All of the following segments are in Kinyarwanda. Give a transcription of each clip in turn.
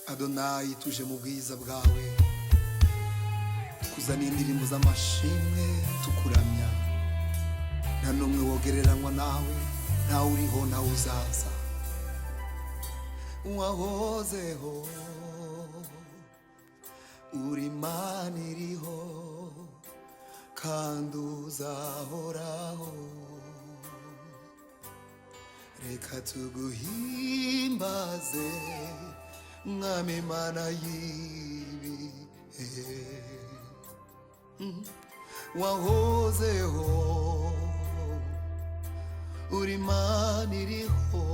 Adonai, tuje mu bwiza bwawe, tukuzaniye indirimbo z'amashimwe tukuramya. Nta n'umwe wogereranywa nawe, ntawe uriho ntawe uzaza. Wahozeho uri Imana iriho kandi uzahoraho. Reka tuguhimbaze Mwami Mana y'ibihe. Wahozeho uri Imana iriho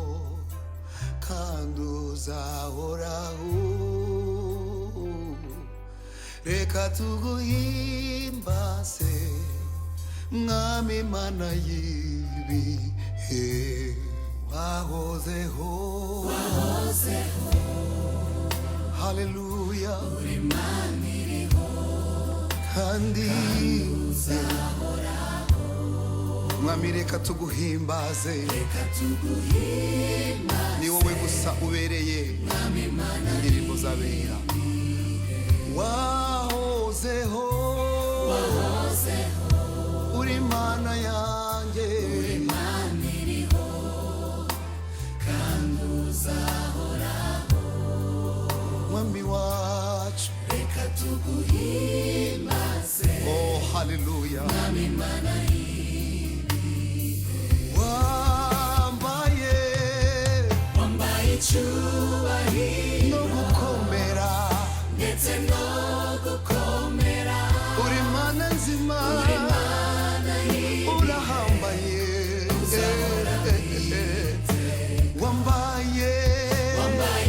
kandi uzahoraho. Reka tuguhimbaze Mwami Mana y'ibihe. Wahozeho, haleluya, uri Imana iriho kandi uzahoraho. Mwami reka tuguhimbaze, ni wowe gusa ubereye indirimbo zabera. Wahozeho uri Imana yanjye, Mwami wacu reka tuguhimbaze. Oh haleluya, Mwami Mana y'ibihe. Wambaye icyubahiro no gukomera, ndetse no gukomera. Uri Imana nzima, urahambaye, wambaye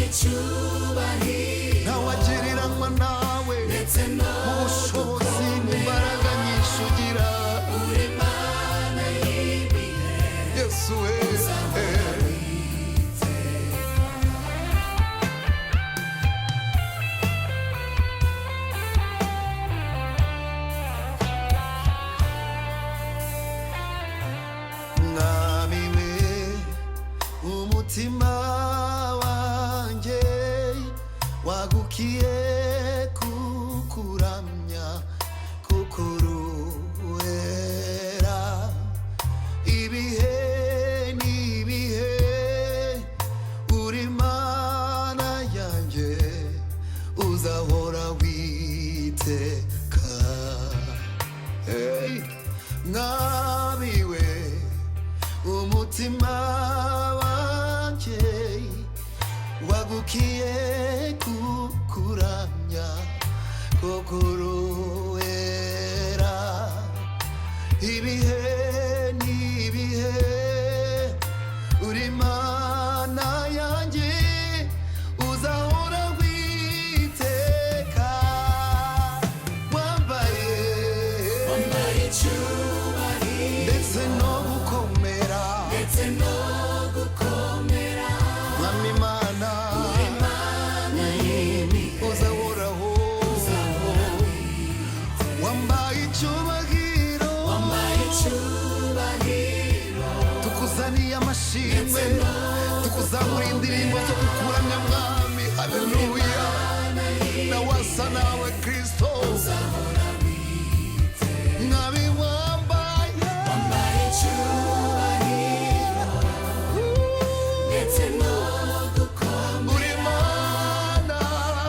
icyubahiro, ntawagereranywa nawe mu bushobozi n'imbaraga nyinshi ugira. Uri Imana y'ibihe, Yesu we. Mwami we, umutima wanjye wagukiye kukuramya kuko uruwera. Ibihe n'ibihe uri Imana yanjye, uzahora witeka. Hey, Mwami we, umutima wanjye wagukiye kukuramya kuko uruwera. Ibihe n'ibihe uri Imana yanjye, uzahora witeka. Wambaye icyubahiro ndetse no gukomera, Mwami Imana uzahoraho. Wambaye icyubahiro, tukuzaniye amashimwe, tukuzamura indirimbo zo kukuramya Mwami. Haleluya, nawasa nawe Kristo. Mwami wambaye icyubahiro ndetse no gukomera.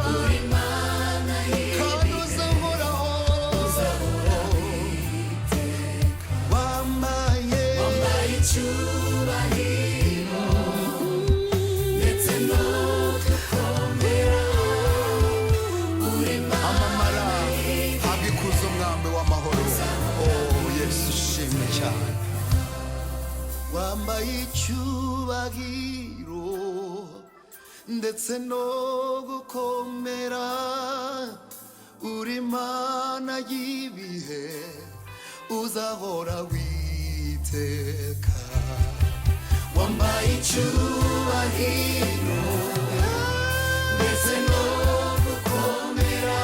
Uri Imana kandi uzahoraho. Wambaye icyubahiro ndetse no gukomera. Uri Imana. Amamara habwa ikuzo Mwami w'amahoro. Oh Yesu ushimwe cyane. Wambaye icyubahiro ndetse no gukomera. Uri Imana y'ibihe, uzahora witeka. Wambaye icyubahiro ndetse no gukomera.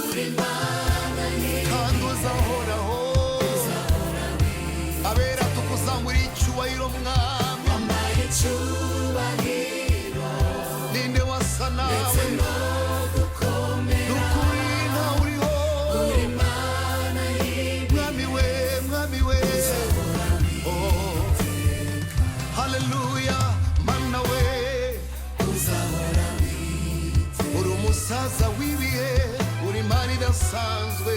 Uri Imana kandi uzahoraho. Abera tukuzamura icyubahiro Mwami. Wambaye icyubahiro, ninde wasa musaza w'ibihe uri imana idasanzwe